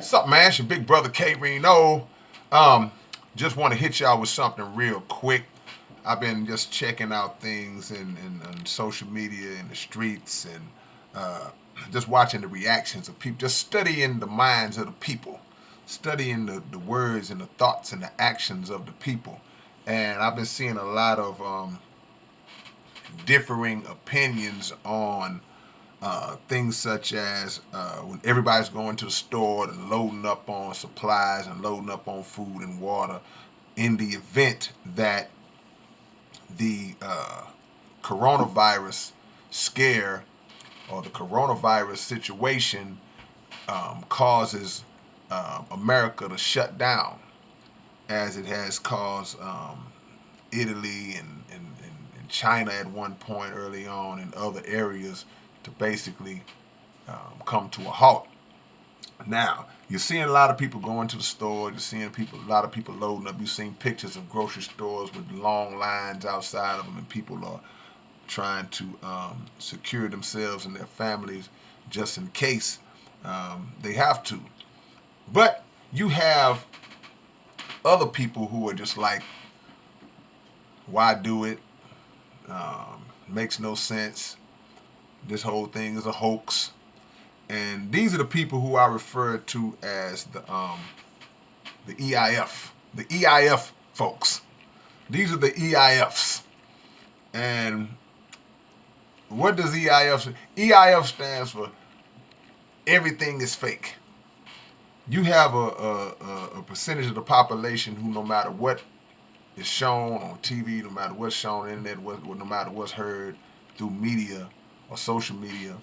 What's up, man? It's your big brother K-Rino. Um, just want to hit y'all with something real quick. I've been just checking out things in social media, in the streets, and uh, just watching the reactions of people, just studying the minds of the people, studying the words and the thoughts and the actions of the people. And I've been seeing a lot of differing opinions on things such as when everybody's going to the store and loading up on supplies and loading up on food and water in the event that the coronavirus scare or the coronavirus situation causes America to shut down, as it has caused Italy and China at one point early on, and other areas to basically come to a halt. Now, you're seeing a lot of people going to the store. You're seeing a lot of people loading up. You've seen pictures of grocery stores with long lines outside of them, and people are trying to secure themselves and their families just in case they have to. But you have other people who are just like, why do it? Makes no sense. This whole thing is a hoax. And these are the people who I refer to as the E.I.F, the E.I.F folks. These are the E.I.Fs. And what does E.I.F stand? E.I.F stands for everything is fake. You have a percentage of the population who, no matter what is shown on TV, no matter what's shown on the internet, no matter what's heard through media or social media,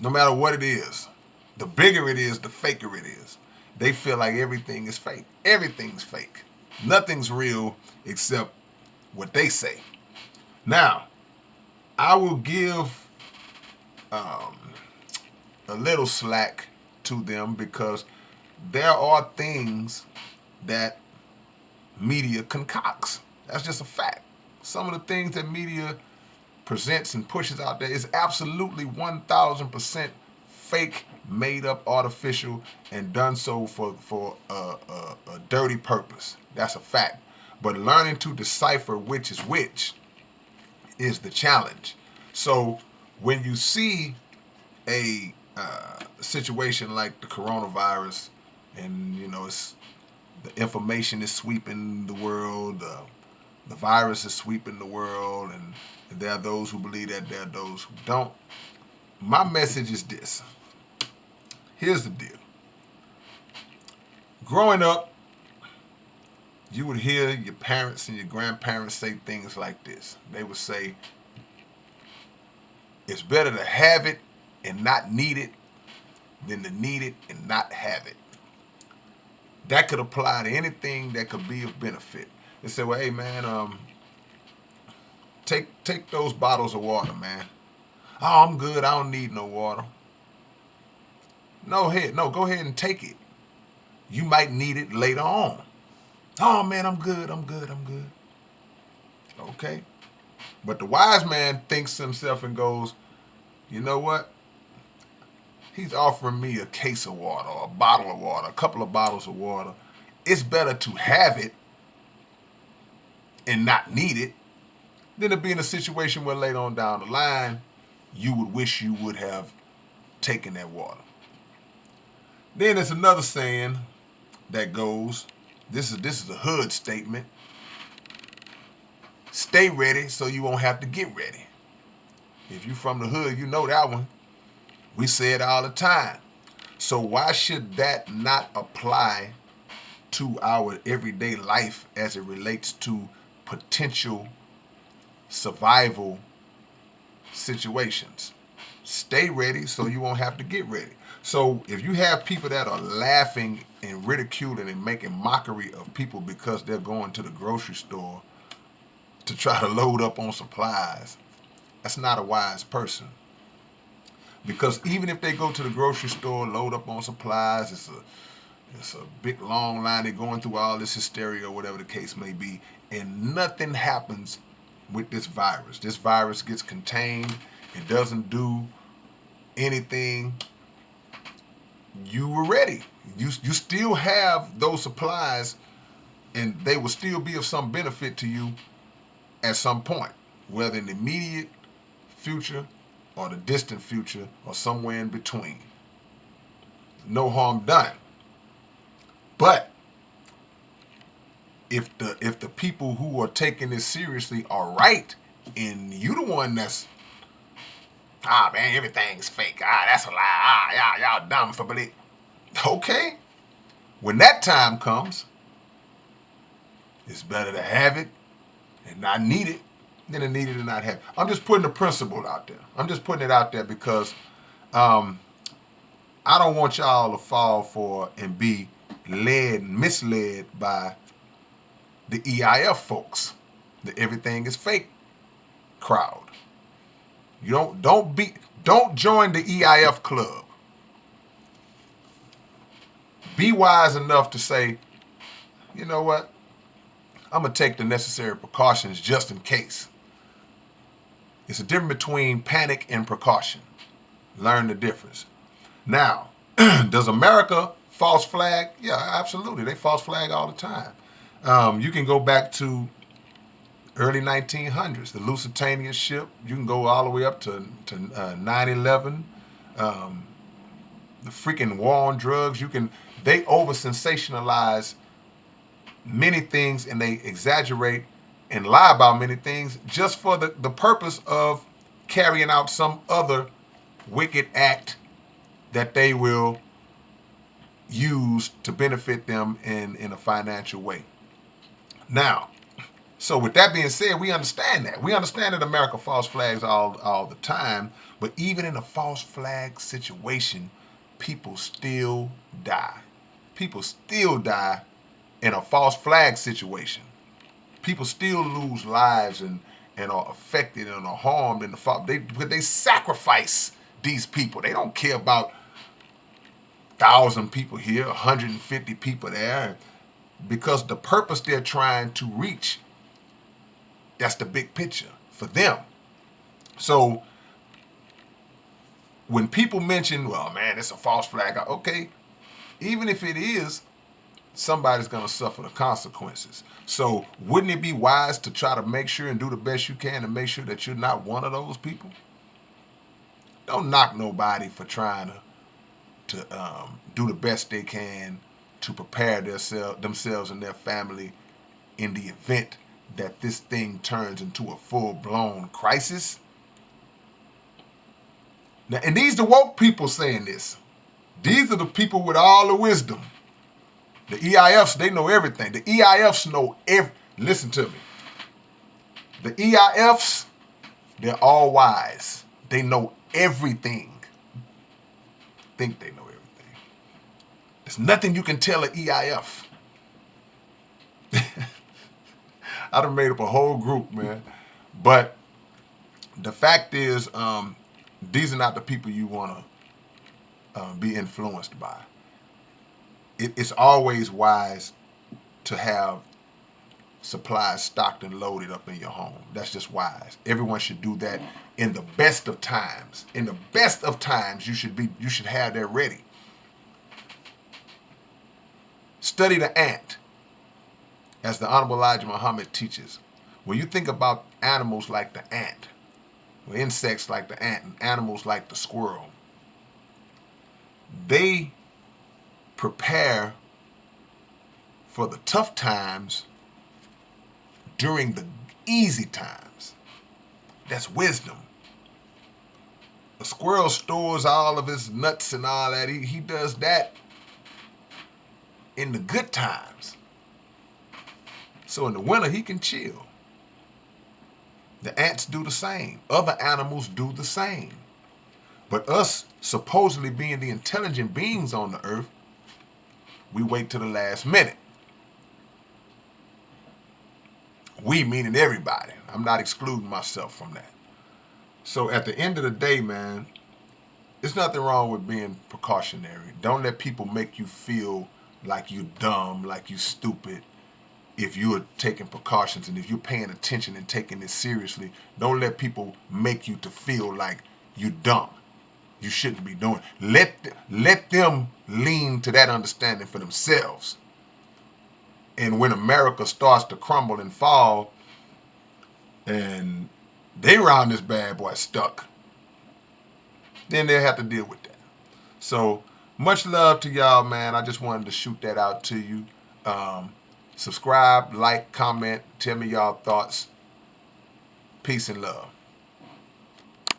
no matter what it is, the bigger it is, the faker it is. They feel like everything is fake. Everything's fake. Nothing's real except what they say. Now, I will give um, a little slack to them because there are things that media concocts. That's just a fact. Some of the things that media presents and pushes out there is absolutely 1000% fake, made up, artificial, and done so for a dirty purpose. That's a fact. But learning to decipher which is which is the challenge. So when you see a situation like the coronavirus, and it's the information is sweeping the world, the virus is sweeping the world, and there are those who believe that, there are those who don't. My message is this. Here's the deal. Growing up, you would hear your parents and your grandparents say things like this. They would say, it's better to have it and not need it than to need it and not have it. That could apply to anything that could be of benefit. They say, well, hey man, take those bottles of water, man. Oh, I'm good. I don't need no water. No, go ahead and take it. You might need it later on. Oh man, I'm good. I'm good. I'm good. Okay. But the wise man thinks to himself and goes, you know what? He's offering me a case of water, or a bottle of water, a couple of bottles of water. It's better to have it and not need it than to be in a situation where later on down the line, you would wish you would have taken that water. Then there's another saying that goes, this is a hood statement. Stay ready so you won't have to get ready. If you from the hood, you know that one. We say it all the time. So why should that not apply to our everyday life as it relates to potential survival situations? Stay ready so you won't have to get ready. So if you have people that are laughing and ridiculing and making mockery of people because they're going to the grocery store to try to load up on supplies, that's not a wise person. Because even if they go to the grocery store, load up on supplies, it's a big long line. They're going through all this hysteria or whatever the case may be, and nothing happens with this virus. This virus gets contained. It doesn't do anything. you were ready. You still have those supplies, and they will still be of some benefit to you at some point, whether in the immediate future or the distant future or somewhere in between. No harm done. But if the people who are taking this seriously are right, and you the one that's man, everything's fake. That's a lie. Y'all dumb for believe. Okay, when that time comes, it's better to have it and not need it than to need it and not have it. I'm just putting the principle out there. I'm just putting it out there because um, I don't want y'all to fall for and be misled by the E.I.F folks, the everything is fake crowd. You don't join the E.I.F club. Be wise enough to say, you know what? I'm gonna take the necessary precautions just in case. It's a difference between panic and precaution. Learn the difference. Now, does America false flag? Yeah, absolutely. They false flag all the time. You can go back to early 1900s, the Lusitania ship. You can go all the way up to 9/11, the freaking war on drugs. They over sensationalize many things, and they exaggerate and lie about many things just for the purpose of carrying out some other wicked act that they will use to benefit them in a financial way. Now, so with that being said, we understand that. We understand that America false flags all the time, but even in a false flag situation, people still die. People still die in a false flag situation. People still lose lives and are affected and are harmed in the fall. Because they sacrifice these people. They don't care about 1,000 people here, 150 people there, because the purpose they're trying to reach, that's the big picture for them. So when people mention, well, man, it's a false flag, okay, even if it is, somebody's going to suffer the consequences. So wouldn't it be wise to try to make sure and do the best you can to make sure that you're not one of those people? Don't knock nobody for trying to do the best they can to prepare themselves and their family in the event that this thing turns into a full-blown crisis. Now, and these are the woke people saying this. These are the people with all the wisdom. The E.I.Fs, they know everything. The E.I.Fs know listen to me. The E.I.Fs, they're all wise. They know everything. Think they know everything. There's nothing you can tell an E.I.F. I done made up a whole group, man. But the fact is, these are not the people you want to be influenced by. It's always wise to have supplies stocked and loaded up in your home. That's just wise. Everyone should do that in the best of times. In the best of times, you should have that ready. Study the ant, as the Honorable Elijah Muhammad teaches. When you think about animals like the ant, or insects like the ant, and animals like the squirrel, they prepare for the tough times during the easy times. That's wisdom. A squirrel stores all of his nuts and all that. He does that in the good times. So in the winter, he can chill. The ants do the same. Other animals do the same. But us, supposedly being the intelligent beings on the earth, we wait till the last minute. We meaning everybody. I'm not excluding myself from that. So at the end of the day, man, there's nothing wrong with being precautionary. Don't let people make you feel like you're dumb, like you're stupid. If you're taking precautions and if you're paying attention and taking this seriously, don't let people make you to feel like you're dumb. you shouldn't be doing. Let them lean to that understanding for themselves. And when America starts to crumble and fall, and they around this bad boy stuck, then they'll have to deal with that. So much love to y'all, man. I just wanted to shoot that out to you. Um, Subscribe, like, comment, tell me y'all thoughts. Peace and love.